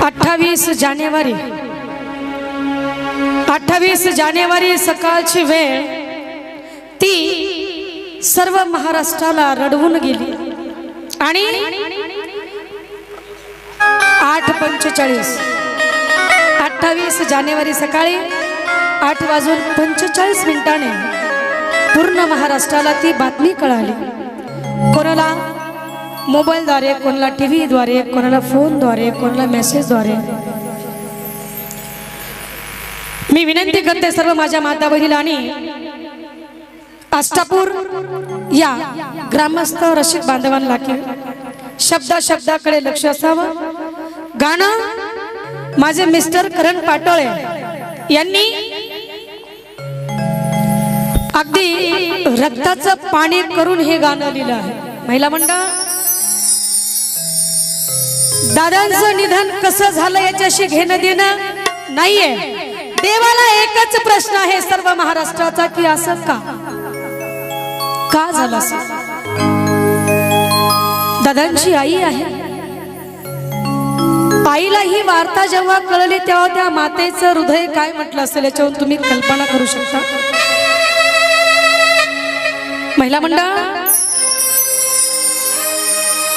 28 जानेवारी सकाळची वेळ ती सर्व महाराष्ट्राला रडवून गेली आणि 8:45 28 जानेवारी सकाळी 8:45 पूर्ण महाराष्ट्राला ती बातमी कळाली। कोणाला मोबाईलद्वारे, कोणाला टीव्हीद्वारे, कोणाला फोनद्वारे, कोणाला मेसेजद्वारे। मी विनंती करते सर्व माझ्या माता बहिणीला आणि आष्टापूर या ग्रामस्थ रसिक बांधवांना की शब्दाकडे लक्ष असावं। गाणं माझे मिस्टर करण पाटोळे यांनी अगदी रक्ताचं पाणी करून हे गाणं लिहिलं आहे। महिला मंडळ, दादांचं निधन कसं झालं याच्याशी घेणं देणं नाहीये। देवाला एकच प्रश्न आहे सर्व महाराष्ट्राचा की असं का झालं असं? दादांची आई आहे, आईला ही वार्ता जेव्हा कळली तेव्हा त्या मातेचं हृदय काय म्हटलं असेल याच्यावरून तुम्ही कल्पना करू शकता। महिला मंडळ,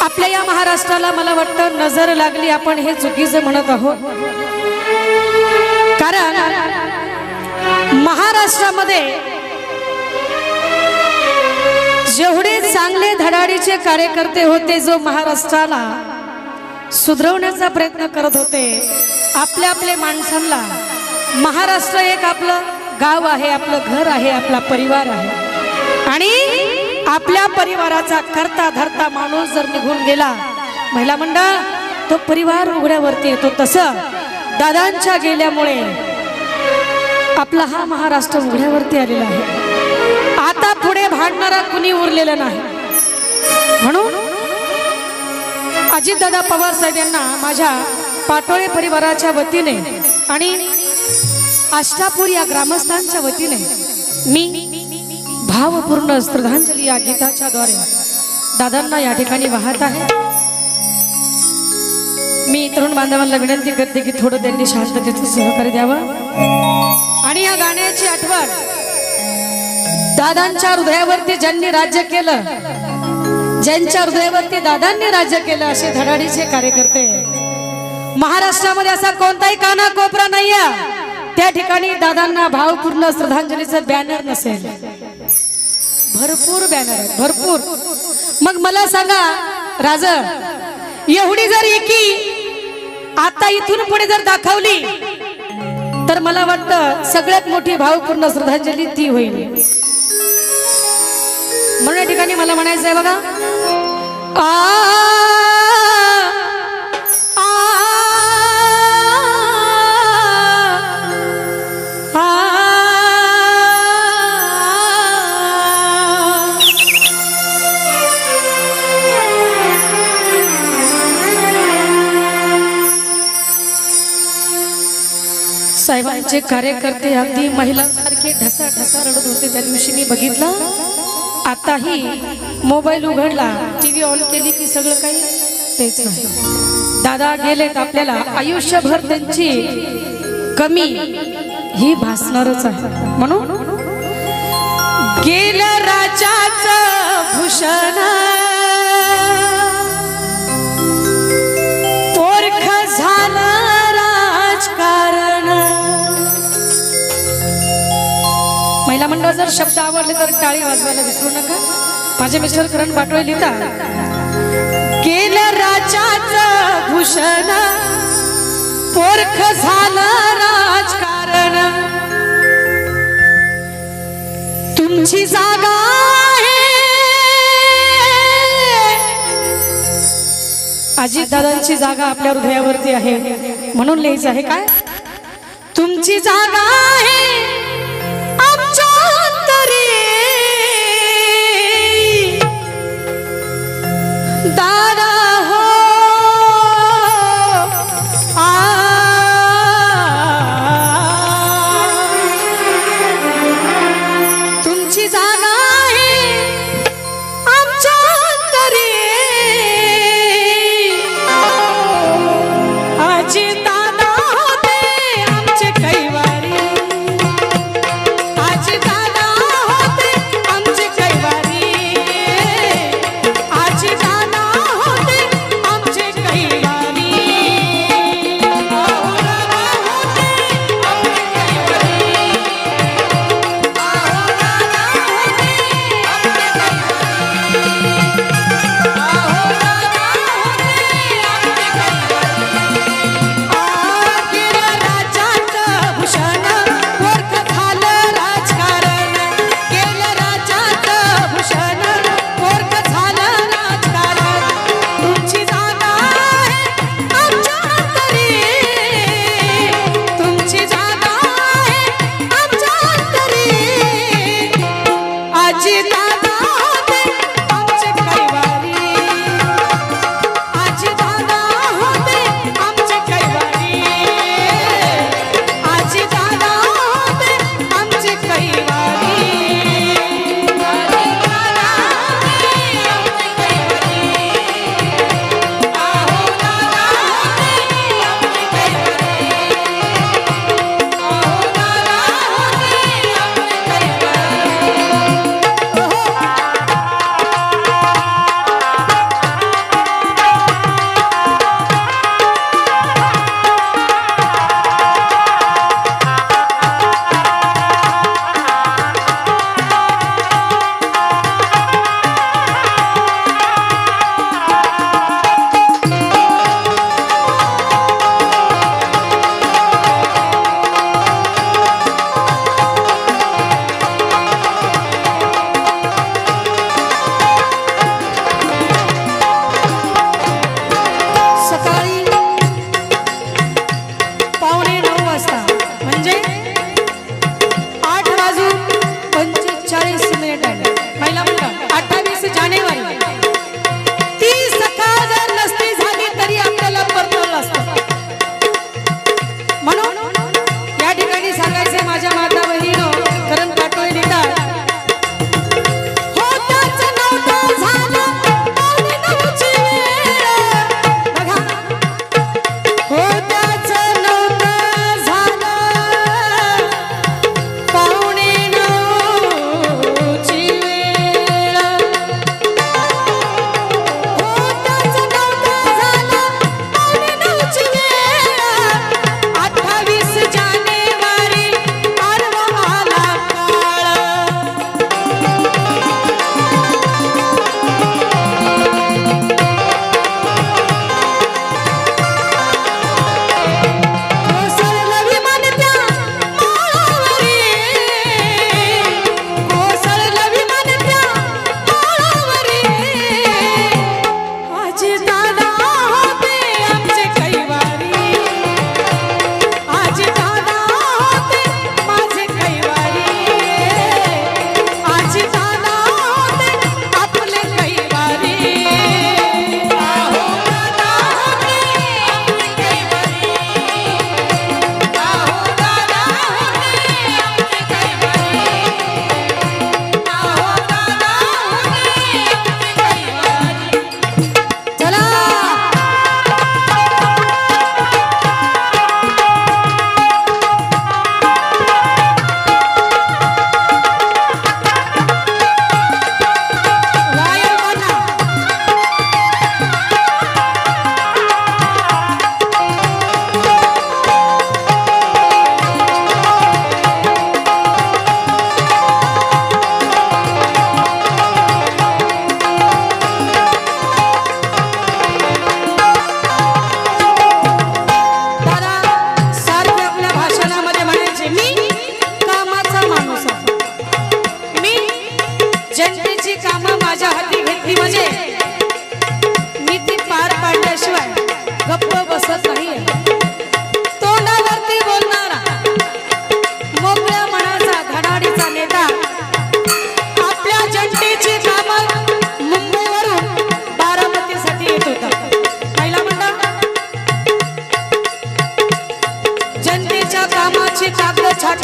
आपल्या या महाराष्ट्राला मला वाटतं नजर लागली, आपण हे चुकीचं म्हणत आहोत। कारण महाराष्ट्रामध्ये जेवढे चांगले धडाडीचे कार्यकर्ते होते, जो महाराष्ट्राला सुधरवण्याचा प्रयत्न करत होते, आपल्या माणसांना, महाराष्ट्र एक आपलं गाव आहे, आपलं घर आहे, आपला परिवार आहे आणि आपल्या परिवाराचा करता धरता माणूस जर निघून गेला, महिला मंडळ, तो परिवार उघड्यावरती येतो। तसं दादांच्या गेल्यामुळे आपला हा महाराष्ट्र उघड्यावरती आलेला आहे। आता पुढे भांडणारा कुणी उरलेलं नाही। म्हणून अजितदादा पवार साहेब यांना माझ्या पाटोळे परिवाराच्या वतीने आणि आष्टापूर या ग्रामस्थांच्या वतीने मी भावपूर्ण श्रद्धांजली या गीताच्या द्वारे दादांना या ठिकाणी वाहत आहे। मी तरुण बांधवांना विनंती करते की थोडं त्यांनी शांततेचं सहकार्य द्यावं आणि या गाण्याची आठवण दादांच्या हृदयावरती ज्यांनी राज्य केलं, ज्यांच्या हृदयावरती दादांनी राज्य केलं, असे धडाडीचे कार्यकर्ते महाराष्ट्रामध्ये असा कोणताही कानाकोपरा नाहीये त्या ठिकाणी दादांना भावपूर्ण श्रद्धांजलीचं बॅनर नसेल। भरपूर बॅनर आहेत, भरपूर। मग मला सांगा राज, एवढी जर एकी आता इथून पुढे जर दाखवली तर मला वाटतं सगळ्यात मोठी भावपूर्ण श्रद्धांजली ती होईल। म्हणून या ठिकाणी मला म्हणायचं आहे बघा, साहेबांचे कार्यकर्ते अगदी महिलांसारखे ढसा रडत होते। त्या दिवशी मी बघितलं, आताही मोबाईल उघडला, टीव्ही ऑन केली की सगळं काही तेच नाही। दादा गेलेत, आपल्याला आयुष्यभर त्यांची कमी ही भासणारच आहे। म्हणून गेलं राजाचं भूषण, पोरख झालं राजकारण। महिला मंडळ, जर शब्द आवडले तर टाळी वाजवायला विसरू नका। माझे मिस्टर करण पाटोळे लिहितात, गेलं राजाचं भूषण, पोरख झालं राजकारण, तुमची जागा आहे। अजितदादांची जागा आपल्या हृदयावरती आहे, म्हणून लिहायचं आहे काय, तुमची जागा आहे दादा हो, तुमची जागा आहे आमच्या अंतरी। अजित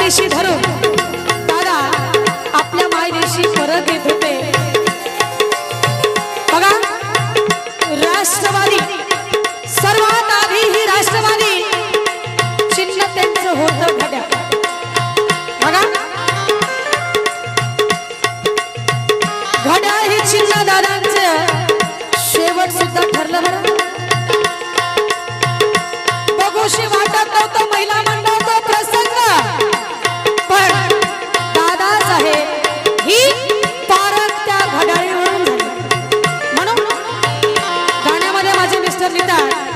पाठीशी धरून दादा आपल्या मायदेशी परत येत होते. बघा राष्ट्रवादी, सर्वात आधी ही राष्ट्रवादी चिन्ह त्यांचं होतं घड्याळ. बघा घड्याळ हे चिन्ह दादांचं शेवट सुद्धा ठरलं बरं. बघूशी वाटत नव्हतं महिला मंडळ तो प्रसंग, पण दादा साहेब ही पारख त्या घड्याळीवरून झाली. म्हणून गाण्यामध्ये माझे मिस्टर लिहितात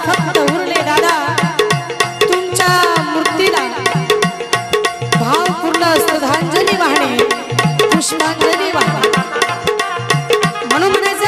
फक्त उरले दादा तुमच्या मूर्तीला भावपूर्ण श्रद्धांजली वाहणे, पुष्पांजली वाहणे म्हणून म्हणायचं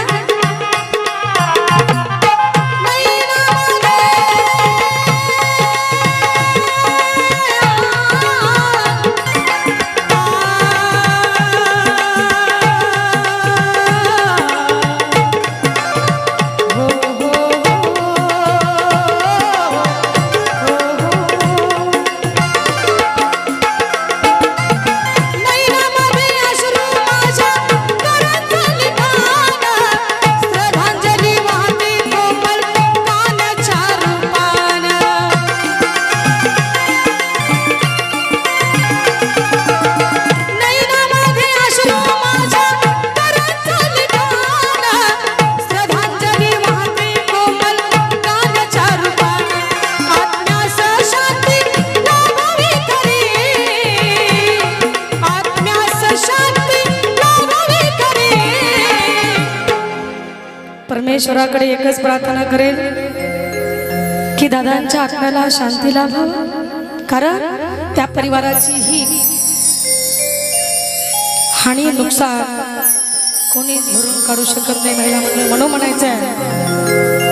परमेश्वराकडे एकच प्रार्थना करेल की दादांच्या आत्म्याला शांती लाभावं, कारण त्या परिवाराची ही हानी नुकसान कोणीच भरून काढू शकत नाही महिला म्हणून म्हणायचं आहे